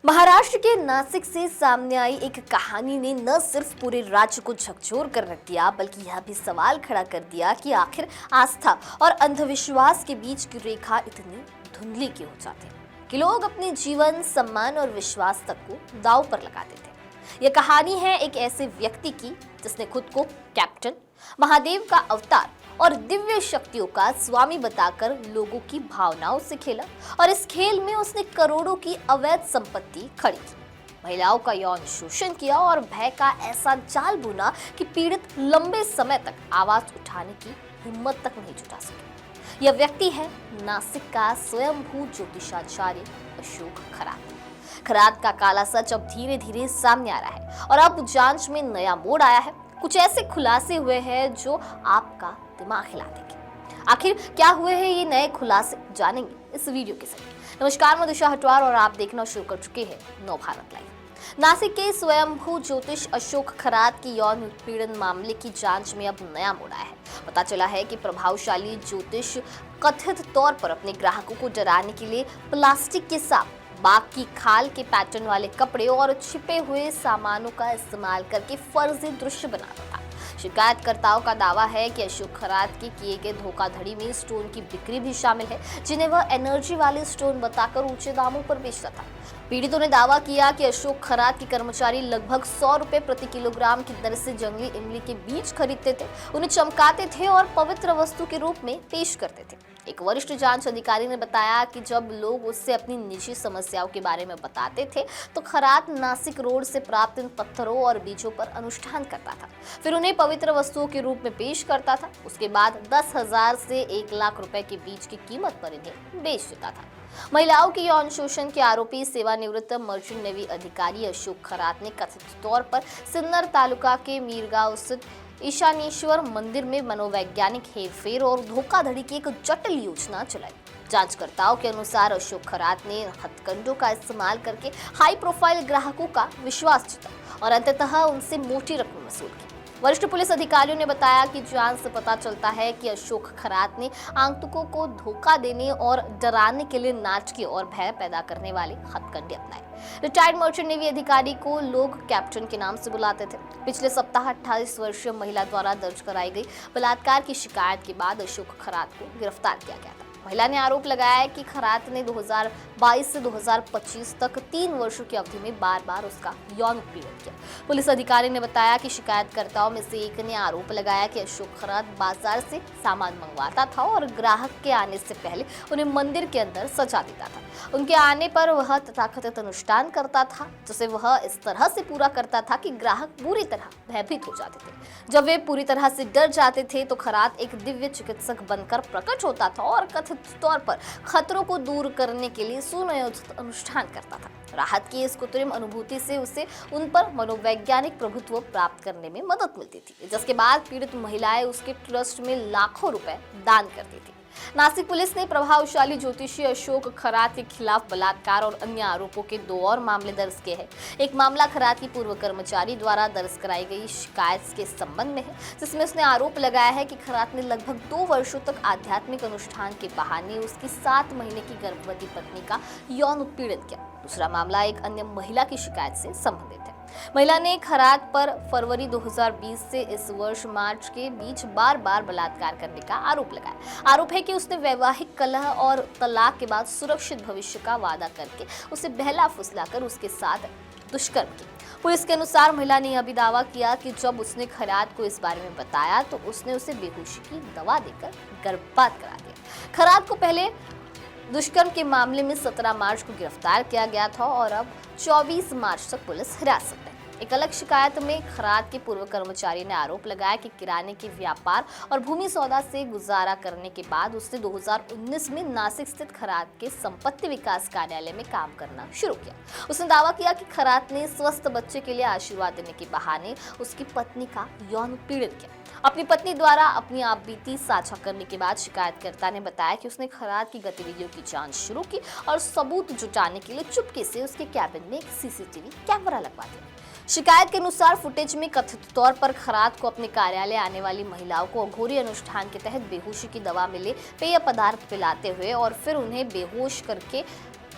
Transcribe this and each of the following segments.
महाराष्ट्र के नासिक से सामने आई एक कहानी ने न सिर्फ पूरे राज्य को झकझोर कर रख दिया, बल्कि यह भी सवाल खड़ा कर दिया कि आखिर आस्था और अंधविश्वास के बीच की रेखा इतनी धुंधली क्यों हो जाती है कि लोग अपने जीवन, सम्मान और विश्वास तक को दांव पर लगा देते हैं। यह कहानी है एक ऐसे व्यक्ति की जिसने खुद को कैप्टन, महादेव का अवतार और दिव्य शक्तियों का स्वामी बताकर लोगों की भावनाओं से खेला और इस खेल में उसने करोड़ों की अवैध संपत्ति खड़ी की, महिलाओं का यौन शोषण किया और भय का ऐसा जाल बुना कि पीड़ित लंबे समय तक आवाज उठाने की हिम्मत तक नहीं जुटा सके। यह व्यक्ति है नासिक का स्वयंभू ज्योतिषाचार्य अशोक खरात का काला सच अब धीरे धीरे सामने आ रहा है और अब जांच में नया मोड़ आया है। कुछ ऐसे खुलासे हुए हैं जो आपका दिमाग हिला देंगे। आखिर क्या हुए हैं ये नए खुलासे, जानेंगे इस वीडियो के साथ। नमस्कार, मैं दिशा हटवार और आप देखना शुरू कर चुके हैं नव भारत लाइव। नासिक के स्वयंभू ज्योतिष अशोक खरात की यौन उत्पीड़न मामले की जांच में अब नया मोड़ आया है। पता चला है कि प्रभावशाली ज्योतिष कथित तौर पर अपने ग्राहकों को डराने के लिए प्लास्टिक के सांप, बाघ की खाल के पैटर्न वाले कपड़े और छिपे हुए सामानों का इस्तेमाल करके फर्जी दृश्य बनाता था। शिकायतकर्ताओं का दावा है कि अशोक खरात के किए गए धोखाधड़ी में स्टोन की बिक्री भी शामिल है, जिन्हें वह एनर्जी वाले स्टोन बताकर ऊंचे दामों पर बेचता था। पीड़ितों ने दावा किया कि अशोक खरात के कर्मचारी लगभग 100 रुपए प्रति किलोग्राम की दर से जंगली इमली के बीज खरीदते थे, उन्हें चमकाते थे और पवित्र वस्तु के रूप में पेश करते थे। एक वरिष्ठ जांच अधिकारी ने बताया कि जब लोग उससे अपनी निजी समस्याओं के बारे में बताते थे तो खरात नासिक रोड से प्राप्त इन पत्थरों और बीजों पर अनुष्ठान करता था, फिर उन्हें पवित्र वस्तुओं के रूप में पेश करता था। उसके बाद 10,000 से 1 लाख रुपए के बीज की कीमत पर इन्हें बेच देता था। महिलाओं के यौन शोषण के आरोपी सेवानिवृत्त मर्चेंट नेवी अधिकारी अशोक खरात ने कथित तौर पर सिन्नर तालुका के मीरगांव स्थित ईशानेश्वर मंदिर में मनोवैज्ञानिक हेरफेर और धोखाधड़ी की एक जटिल योजना चलाई। जांचकर्ताओं के अनुसार अशोक खरात ने हथकंडों का इस्तेमाल करके हाई प्रोफाइल ग्राहकों का विश्वास जीता और अंततः उनसे मोटी रकम वसूल की। वरिष्ठ पुलिस अधिकारियों ने बताया कि जांच से पता चलता है कि अशोक खरात ने आगंतुकों को धोखा देने और डराने के लिए नाटकीय और भय पैदा करने वाले हथकंडे अपनाए। रिटायर्ड मर्चेंट नेवी अधिकारी को लोग कैप्टन के नाम से बुलाते थे। पिछले सप्ताह 28 वर्षीय महिला द्वारा दर्ज कराई गई बलात्कार की शिकायत के बाद अशोक खरात को गिरफ्तार किया गया था। महिला ने आरोप लगाया है कि खरात ने 2022 से 2025 तक 3 वर्षों की अवधि में बार-बार उसका यौन उत्पीड़न किया। पुलिस अधिकारी ने बताया कि शिकायतकर्ताओं में से एक ने आरोप लगाया कि अशोक खरात बाजार से सामान मंगवाता था और ग्राहक के आने से पहले उन्हें मंदिर के अंदर सजा देता था। उनके आने पर वह तथाकथित अनुष्ठान करता था, जिसे वह इस तरह से पूरा करता था कि ग्राहक पूरी तरह भयभीत हो जाते थे। जब वे पूरी तरह से डर जाते थे तो खरात एक दिव्य चिकित्सक बनकर प्रकट होता था और कथित तौर पर खतरों को दूर करने के लिए सुनियोजित अनुष्ठान करता था। राहत की इस कृत्रिम अनुभूति से उसे उन पर मनोवैज्ञानिक प्रभुत्व प्राप्त करने में मदद मिलती थी, जिसके बाद पीड़ित महिलाएं उसके ट्रस्ट में लाखों रुपए दान करती थी। नासिक पुलिस ने प्रभावशाली ज्योतिषी अशोक खरात के खिलाफ बलात्कार और अन्य आरोपों के 2 और मामले दर्ज किए हैं। एक मामला खरात की पूर्व कर्मचारी द्वारा दर्ज कराई गई शिकायत के संबंध में है, जिसमें उसने आरोप लगाया है कि खरात ने लगभग 2 वर्षों तक आध्यात्मिक अनुष्ठान के बहाने उसकी 7 महीने की गर्भवती पत्नी का यौन उत्पीड़न किया। दूसरा मामला एक अन्य महिला की शिकायत से संबंधित है। महिला ने खरात पर फरवरी 2020 से इस वर्ष मार्च के बीच बार-बार बलात्कार करने का आरोप लगाया। आरोप है कि उसने वैवाहिक कलह और तलाक के बाद सुरक्षित भविष्य का वादा करके उसे बहला फुसलाकर उसके साथ दुष्कर्म किया। पुलिस के अनुसार महिला ने यह भी दावा किया कि जब उसने खरात को इस बारे में बताया तो उसने उसे बेहोशी की दवा देकर गर्भपात करा दिया। खरात को पहले दुष्कर्म के मामले में 17 मार्च को गिरफ्तार किया गया था और अब 24 मार्च तक पुलिस हिरासत में। एक अलग शिकायत में खरात के पूर्व कर्मचारी ने आरोप लगाया कि किराने के व्यापार और भूमि सौदा से गुजारा करने के बाद उसने 2019 में नासिक स्थित खरात के संपत्ति विकास कार्यालय में काम करना शुरू किया। उसने दावा किया कि खरात ने स्वस्थ बच्चे के लिए आशीर्वाद देने के बहाने उसकी पत्नी का यौन उत्पीड़न किया। अपनी पत्नी द्वारा अपनी आपबीती साझा करने के बाद शिकायतकर्ता ने बताया कि उसने खरात की गतिविधियों की जांच शुरू की और सबूत जुटाने के लिए चुपके से उसके कैबिन में एक सीसीटीवी कैमरा लगवा दिया। शिकायत के अनुसार फुटेज में कथित तौर पर खरात को अपने कार्यालय आने वाली महिलाओं को अघोरी अनुष्ठान के तहत बेहोशी की दवा मिले पेय पदार्थ पिलाते हुए और फिर उन्हें बेहोश करके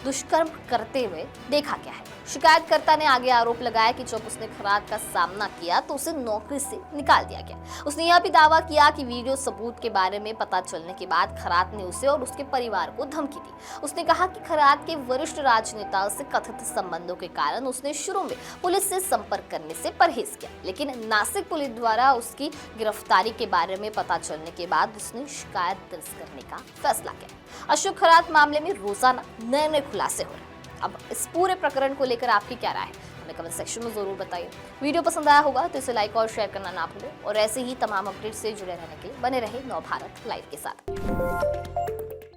दुष्कर्म करते हुए देखा गया है। शिकायतकर्ता ने आगे आरोप लगाया कि जब उसने खरात का सामना किया तो उसे नौकरी से निकाल दिया गया। उसने यह भी दावा किया कि वीडियो सबूत के बारे में पता चलने के बाद खरात ने उसे और उसके परिवार को धमकी दी। उसने कहा कि खरात के वरिष्ठ राजनेताओं से कथित संबंधों के कारण उसने शुरू में पुलिस से संपर्क करने से परहेज किया, लेकिन नासिक पुलिस द्वारा उसकी गिरफ्तारी के बारे में पता चलने के बाद उसने शिकायत दर्ज करने का फैसला किया। अशोक खरात मामले में रोजाना नए खुलासे हो रहे हैं। अब इस पूरे प्रकरण को लेकर आपकी क्या राय है, हमें कमेंट सेक्शन में जरूर बताइए। वीडियो पसंद आया होगा तो इसे लाइक और शेयर करना ना भूलें और ऐसे ही तमाम अपडेट से जुड़े रहने के लिए बने रहे नव भारत लाइव के साथ।